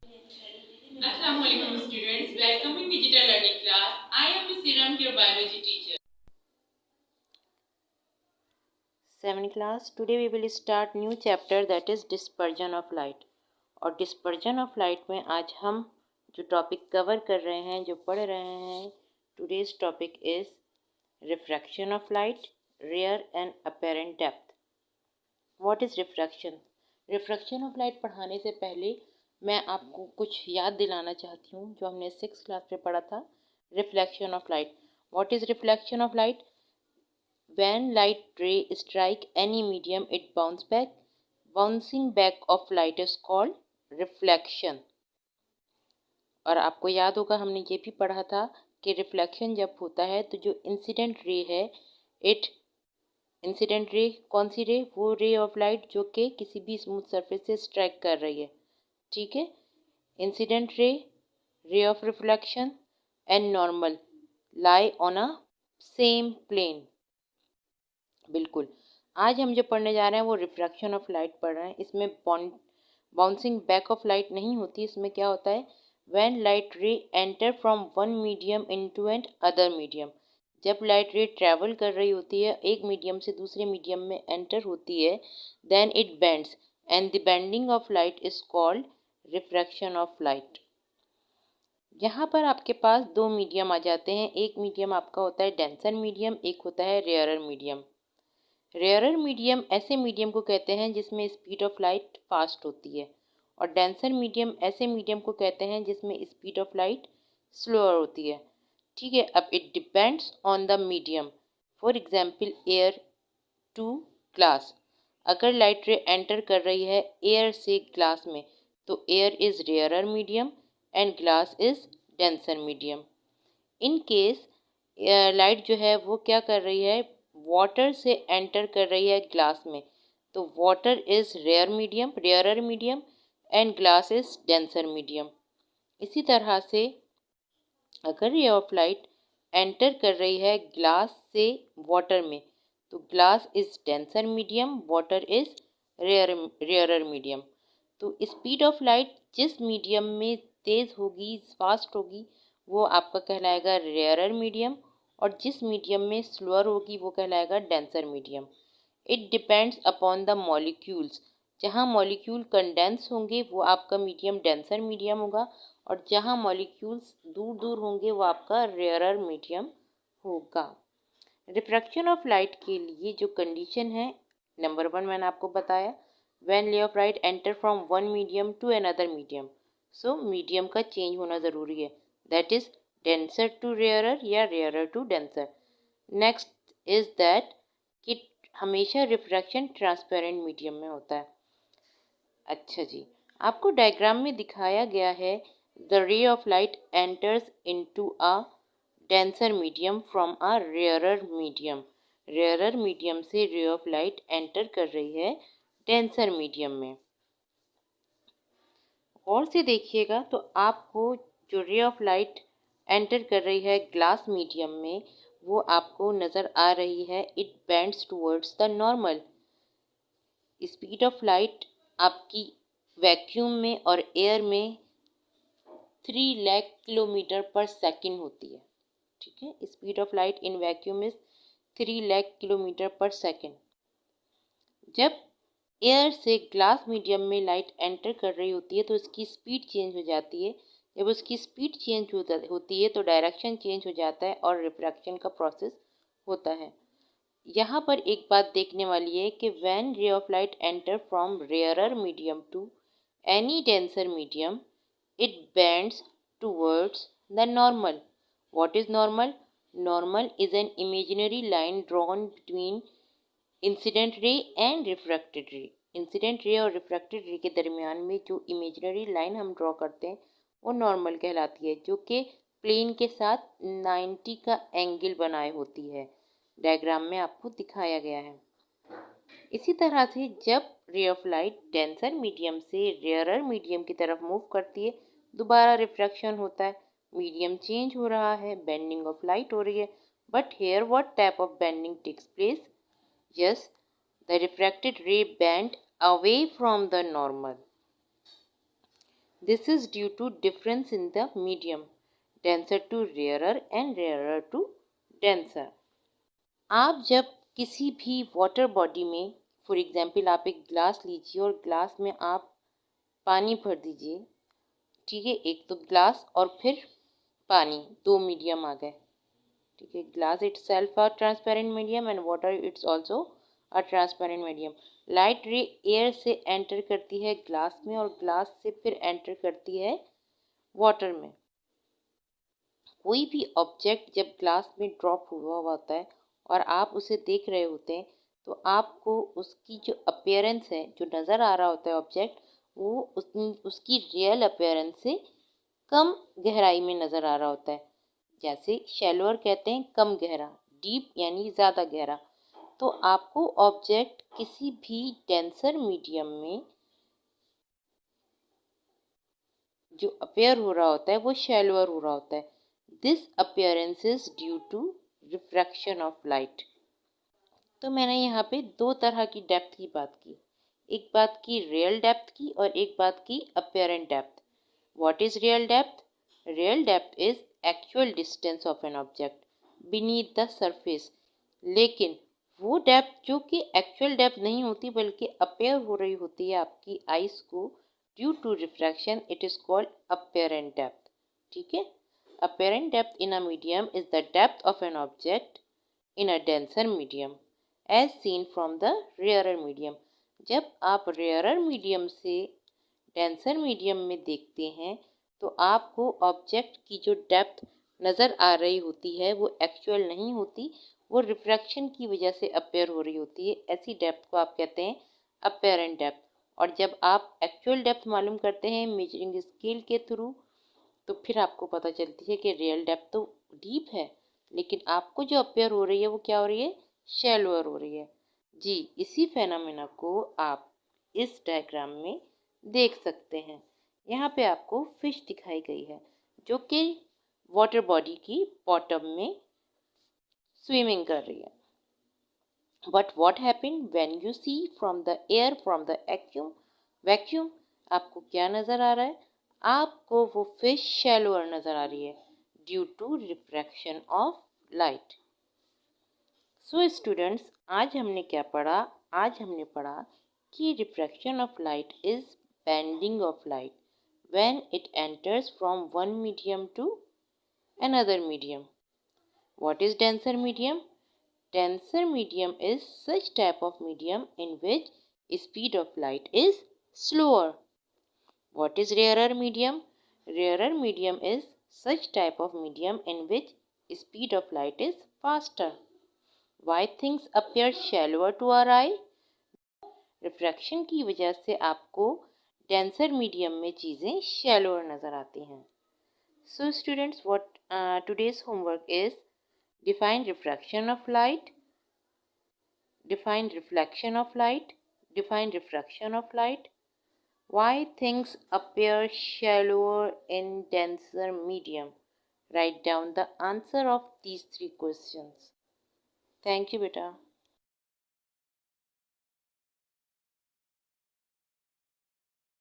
Assalamualaikum students, welcome in digital learning class. I am Ms. Iram, your biology teacher. 7th class. Today we will start new chapter that is dispersion of light. और dispersion of light में आज हम जो topic cover कर रहे हैं, जो पढ़ रहे हैं, today's topic is refraction of light, rare and apparent depth. What is refraction? Refraction of light पढ़ाने से पहले मैं आपको कुछ याद दिलाना चाहती हूँ जो हमने 6th क्लास में पढ़ा था. Reflection of light. What is reflection of light? When light ray strike any medium, it bounce back. Bouncing back of light is called reflection. और आपको याद होगा हमने ये भी पढ़ा था कि रिफ्लेक्शन जब होता है तो जो इंसिडेंट रे है, इंसिडेंट रे कौन सी रे? वो रे ऑफ लाइट जो कि किसी भी स्मूथ सरफेस से स्ट्राइक कर रही है. ठीक है. Incident ray of reflection and normal lie on a same plane. बिल्कुल. आज हम जो पढ़ने जा रहे हैं वो रिफ्रैक्शन ऑफ लाइट पढ़ रहे हैं. इसमें बाउंसिंग बैक ऑफ लाइट नहीं होती. इसमें क्या होता है? When light ray enter from one medium into another medium. जब लाइट रे ट्रैवल कर रही होती है, एक मीडियम से दूसरे मीडियम में एंटर होती है, then it bends and the bending of light is called refraction of light. यहाँ पर आपके पास दो मीडियम आ जाते हैं. एक मीडियम आपका होता है डेंसर मीडियम, एक होता है रेयरर मीडियम. रेयरर मीडियम ऐसे मीडियम को कहते हैं जिसमें स्पीड ऑफ लाइट फास्ट होती है, और डेंसर मीडियम ऐसे मीडियम को कहते हैं जिसमें स्पीड ऑफ लाइट स्लोअर होती है. ठीक है. अब it depends on the medium. For example air to glass. अगर लाइट रे एंटर कर रही है एयर से ग्लास में तो air is rarer medium and glass is denser medium. In case light जो है वो क्या कर रही है? वाटर से एंटर कर रही है ग्लास में, तो water is rarer medium and glass is denser medium. इसी तरह से अगर रे ऑफ लाइट एंटर कर रही है ग्लास से वाटर में तो glass is denser medium, water is rarer medium. तो स्पीड ऑफ लाइट जिस मीडियम में तेज़ होगी, फास्ट होगी, वो आपका कहलाएगा रेयरर मीडियम, और जिस मीडियम में स्लोअर होगी वो कहलाएगा denser medium. It depends upon the molecules. जहाँ मॉलिक्यूल कंडेंस होंगे वो आपका मीडियम डेंसर मीडियम होगा, और जहाँ मॉलिक्यूल्स दूर दूर होंगे वो आपका रेयरर मीडियम होगा. रिफ्रैक्शन ऑफ लाइट के लिए जो कंडीशन है, नंबर 1 मैंने आपको बताया, when ray of light enter from one medium to another medium. So medium का चेंज होना ज़रूरी है. That is denser to rarer या rarer to denser. Next is that कि हमेशा रिफ्रैक्शन ट्रांसपेरेंट मीडियम में होता है. अच्छा जी, आपको डायग्राम में दिखाया गया है द रे of light enters into a denser medium from a rarer medium. Rarer medium से रे ऑफ लाइट एंटर कर रही है डेंसर मीडियम में. और से देखिएगा तो आपको जो रे ऑफ लाइट एंटर कर रही है ग्लास मीडियम में वो आपको नज़र आ रही है. It bends towards the normal. Speed of light आपकी वैक्यूम में और एयर में 3 लाख किलोमीटर पर सेकंड होती है. ठीक है. Speed of light in vacuum is 3 lakh kilometre पर सेकंड. जब एयर से ग्लास मीडियम में लाइट एंटर कर रही होती है तो इसकी स्पीड चेंज हो जाती है. जब उसकी स्पीड चेंज होती है तो डायरेक्शन चेंज हो जाता है और रिफ्रैक्शन का प्रोसेस होता है. यहाँ पर एक बात देखने वाली है कि when ray of light enter from rarer medium to any denser medium it bends towards the normal. What is normal? Normal is an imaginary line drawn between incident ray and refracted ray. Incident ray और refracted रे के दरमियान में जो imaginary line हम draw करते हैं वो नॉर्मल कहलाती है, जो कि प्लेन के साथ 90 का एंगल बनाए होती है. डायग्राम में आपको दिखाया गया है. इसी तरह से जब रे ऑफ लाइट डेंसर मीडियम से रेयरर मीडियम की तरफ मूव करती है दोबारा रिफ्रैक्शन होता है. मीडियम चेंज हो रहा है, बेंडिंग ऑफ लाइट हो रही है. But here what type of bending takes place? Yes, the refracted ray bent away from the normal. This is due to difference in the medium, denser to rarer and rarer to denser. आप जब किसी भी water body में, for example आप एक glass लीजिए और glass में आप पानी भर दीजिए, ठीक है, एक तो ग्लास और फिर पानी, दो मीडियम आ गए, ठीक है. Glass it's self a transparent medium and water it's also a transparent medium. Light रे एयर से एंटर करती है ग्लास में और ग्लास से फिर एंटर करती है वाटर में. कोई भी ऑब्जेक्ट जब ग्लास में ड्रॉप हुआ होता है और आप उसे देख रहे होते हैं तो आपको उसकी जो अपीयरेंस है, जो नज़र आ रहा होता है ऑब्जेक्ट, वो उसकी रियल अपीयरेंस से कम गहराई में नज़र आ रहा होता है. जैसे शैलोअर कहते हैं कम गहरा, डीप यानी ज़्यादा गहरा. तो आपको ऑब्जेक्ट किसी भी डेंसर मीडियम में जो अपेयर हो रहा होता है वो शैलोअर हो रहा होता है. This appearance is due to refraction of light. तो मैंने यहाँ पे दो तरह की डेप्थ की बात की, एक बात की रियल डेप्थ की और एक बात की apparent depth. What is real depth? Real depth is actual distance of an object beneath the surface. लेकिन वो डेप्थ जो कि एक्चुअल डेप्थ नहीं होती बल्कि अपेयर हो रही होती है आपकी आइस को due to refraction, it is called apparent depth. ठीक है. Apparent depth in a medium is the depth of an object in a denser medium as seen from the rarer medium. जब आप रेयरर मीडियम से denser medium में देखते हैं तो आपको ऑब्जेक्ट की जो डेप्थ नज़र आ रही होती है वो एक्चुअल नहीं होती, वो रिफ्रैक्शन की वजह से अपेयर हो रही होती है. ऐसी डेप्थ को आप कहते हैं अपीयरेंट डेप्थ. और जब आप एक्चुअल डेप्थ मालूम करते हैं मेजरिंग स्केल के थ्रू तो फिर आपको पता चलती है कि रियल डेप्थ तो डीप है लेकिन आपको जो अपेयर हो रही है वो क्या हो रही है? शैलोअर हो रही है. जी, इसी फेनोमेना को आप इस डायग्राम में देख सकते हैं. यहाँ पे आपको फिश दिखाई गई है जो कि वाटर बॉडी की बॉटम में स्विमिंग कर रही है. But what happen when you see from the air, from the vacuum, आपको क्या नज़र आ रहा है? आपको वो फिश शैलोअर नज़र आ रही है due to refraction of light. So students, आज हमने क्या पढ़ा? आज हमने पढ़ा कि refraction of light is bending of light when it enters from one medium to another medium. What is denser medium? Denser medium is such type of medium in which speed of light is slower. What is rarer medium? Rarer medium is such type of medium in which speed of light is faster. Why things appear shallower to our eye? Refraction की वजह से आपको denser medium में चीज़ें shallower नज़र आती हैं. So students, what today's homework is define refraction of light, define reflection of light, define refraction of light. Why things appear shallower in denser medium. Write down the answer of these 3 questions. Thank you बेटा.